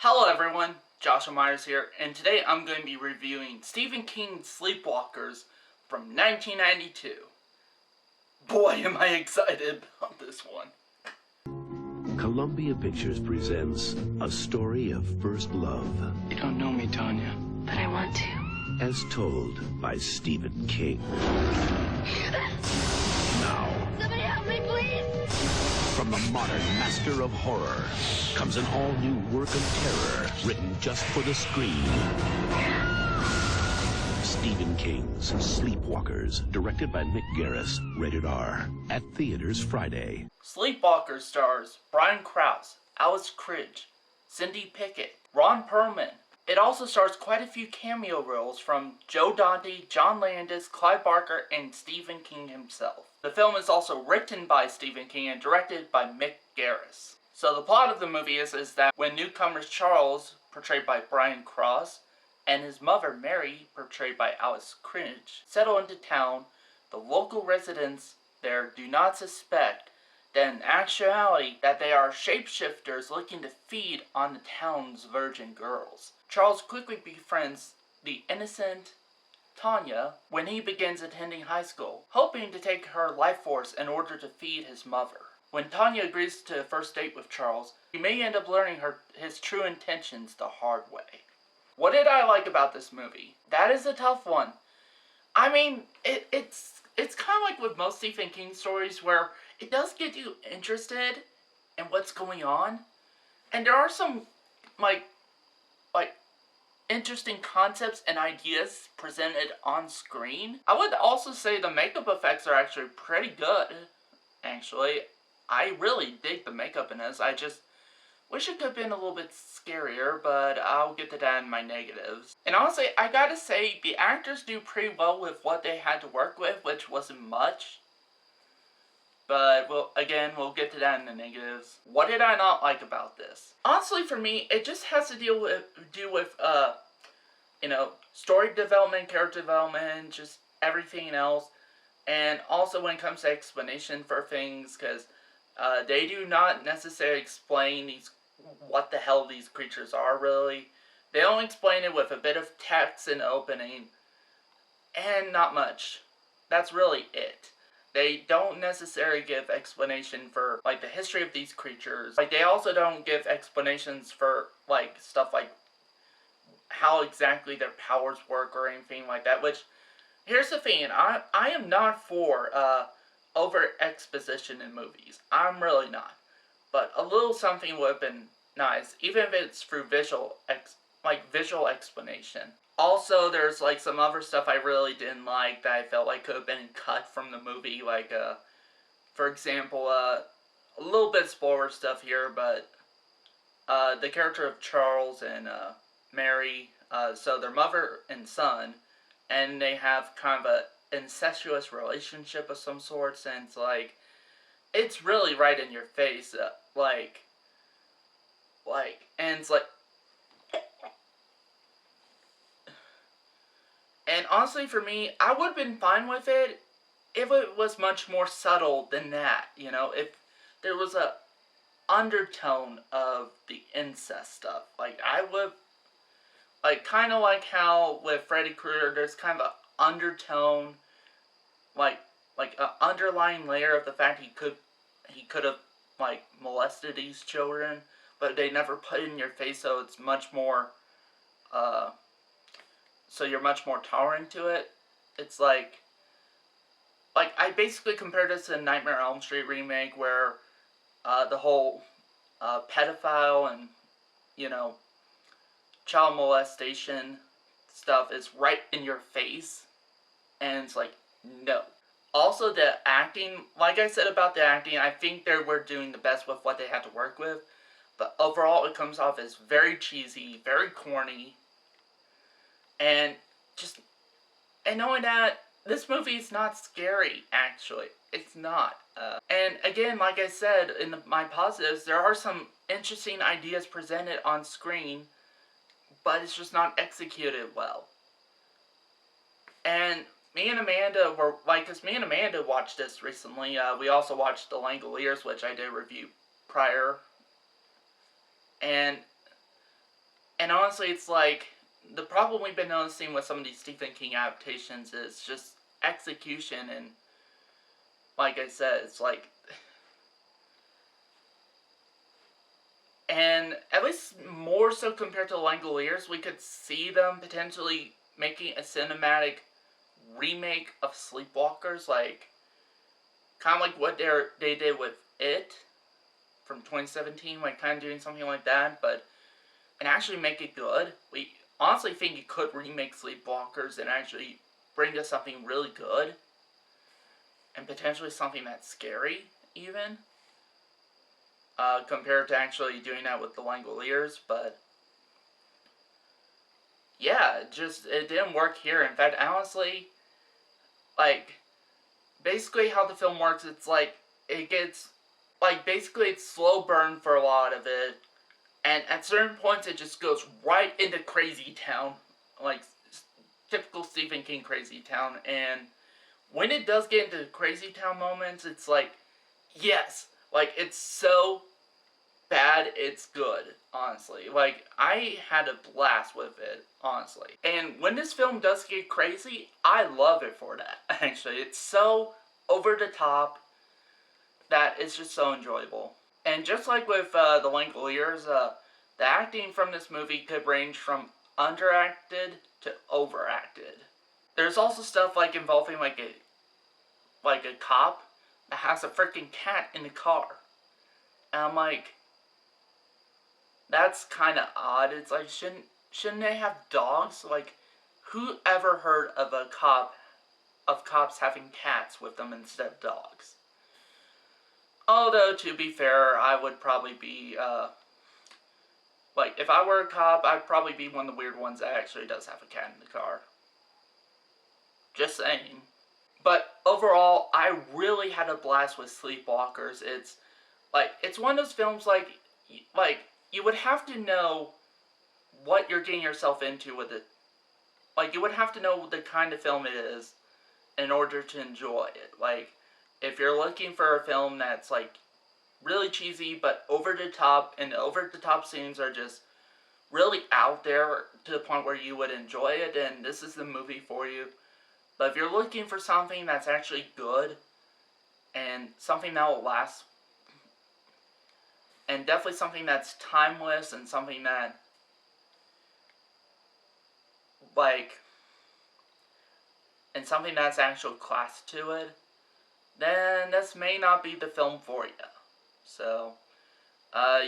Hello everyone, Joshua Myers here, and today I'm going to be reviewing Stephen King's Sleepwalkers from 1992. Boy, am I excited about this one. Columbia Pictures presents a story of first love. You don't know me, Tanya. But I want to. As told by Stephen King. Now, Somebody help me, please! from the modern master of horror comes an all-new work of terror written just for the screen. Stephen King's Sleepwalkers, directed by Mick Garris, rated R, at theaters Friday. Sleepwalkers stars Brian Krause, Alice Cridge, Cindy Pickett, Ron Perlman. It also stars quite a few cameo roles from Joe Dante, John Landis, Clive Barker, and Stephen King himself. The film is also written by Stephen King and directed by Mick Garris. So the plot of the movie is that when newcomers Charles, portrayed by Brian Krause, and his mother Mary, portrayed by Alice Cridge, settle into town, the local residents there do not suspect that in actuality that they are shapeshifters looking to feed on the town's virgin girls. Charles quickly befriends the innocent Tanya when he begins attending high school, hoping to take her life force in order to feed his mother. When Tanya agrees to a first date with Charles, he may end up learning his true intentions the hard way. What did I like about this movie? That is a tough one. I mean, it's kind of like with most Stephen King stories where it does get you interested in what's going on. And there are some, like interesting concepts and ideas presented on screen. I would also say the makeup effects are actually pretty good. Actually, I really dig the makeup in this. I just wish it could have been a little bit scarier, but I'll get to that in my negatives. And honestly, I gotta say, the actors do pretty well with what they had to work with, which wasn't much. But, we'll get to that in the negatives. What did I not like about this? Honestly, for me, it just has to do with story development, character development, just everything else. And also when it comes to explanation for things, because they do not necessarily explain what the hell these creatures are, really. They only explain it with a bit of text in the opening, and not much. That's really it. They don't necessarily give explanation for, the history of these creatures. They also don't give explanations for, stuff like how exactly their powers work or anything like that, which, here's the thing, I am not for, over exposition in movies. I'm really not. But a little something would have been nice, even if it's through visual explanation. Also, there's some other stuff I really didn't like that I felt like could have been cut from the movie. For example, a little bit spoiler stuff here, but the character of Charles and Mary, so their mother and son, and they have kind of a incestuous relationship of some sorts, and it's really right in your face, and it's and honestly for me, I would have been fine with it if it was much more subtle than that, if there was a undertone of the incest stuff, I would, kind of like how with Freddy Krueger, there's kind of an undertone, an underlying layer of the fact he could have, molested these children, but they never put it in your face, so it's much more, so you're much more tolerant to it. It's I basically compared this to Nightmare on Elm Street remake, where, the whole, pedophile and, child molestation stuff is right in your face, and it's no. Also, the acting, like I said about the acting, I think they were doing the best with what they had to work with, but overall it comes off as very cheesy, very corny, and knowing that this movie is not scary, actually. It's not. And again, like I said in my positives, there are some interesting ideas presented on screen, but it's just not executed well. And me and Amanda were, because me and Amanda watched this recently. We also watched The Langoliers, which I did review prior. And And honestly, it's like, the problem we've been noticing with some of these Stephen King adaptations is just execution, and like I said, it's like, and at least more so compared to The Langoliers, we could see them potentially making a cinematic remake of Sleepwalkers, like, kind of like what they did with It from 2017, like, kind of doing something like that, but, and actually make it good. We honestly think you could remake Sleepwalkers and actually bring us something really good, and potentially something that's scary, even, compared to actually doing that with The Langoliers, but yeah, it didn't work here. In fact, honestly, like, basically how the film works, it's like, it gets, like, basically it's slow burn for a lot of it, and at certain points it just goes right into Crazy Town, like, typical Stephen King Crazy Town, and when it does get into Crazy Town moments, it's like, yes, like, it's so bad, it's good, honestly. Like, I had a blast with it, honestly. And when this film does get crazy, I love it for that, actually. It's so over the top that it's just so enjoyable. And just like with The Langoliers, the acting from this movie could range from underacted to overacted. There's also stuff like involving like a cop that has a freaking cat in the car. And I'm like, that's kind of odd. It's like, shouldn't they have dogs? Like, who ever heard of cops having cats with them instead of dogs? Although, to be fair, I would probably be, like, if I were a cop, I'd probably be one of the weird ones that actually does have a cat in the car. Just saying. But overall, I really had a blast with Sleepwalkers. It's one of those films, like, you would have to know what you're getting yourself into with it. Like, you would have to know the kind of film it is in order to enjoy it. Like, if you're looking for a film that's, like, really cheesy but over the top, and the over the top scenes are just really out there to the point where you would enjoy it, then this is the movie for you. But if you're looking for something that's actually good, and something that will last, and definitely something that's timeless, and something that, like, and something that's actual class to it, then this may not be the film for you. So,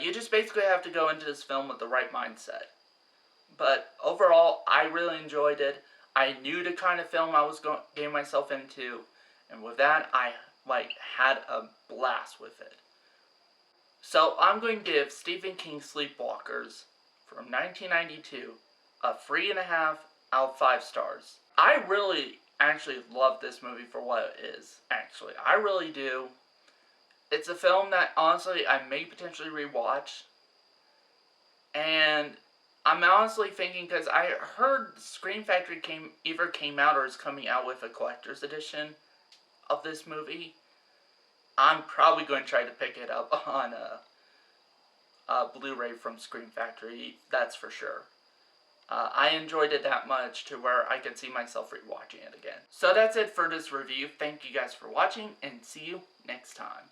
you just basically have to go into this film with the right mindset. But overall, I really enjoyed it. I knew the kind of film I was getting myself into, and with that, I, like, had a blast with it. So, I'm going to give Stephen King's Sleepwalkers from 1992 a 3.5 out of 5 stars. I really actually love this movie for what it is, actually. I really do. It's a film that, honestly, I may potentially rewatch. And I'm honestly thinking, because I heard Scream Factory either came out or is coming out with a collector's edition of this movie. I'm probably going to try to pick it up on a Blu-ray from Scream Factory, that's for sure. I enjoyed it that much to where I could see myself rewatching it again. So that's it for this review. Thank you guys for watching, and see you next time.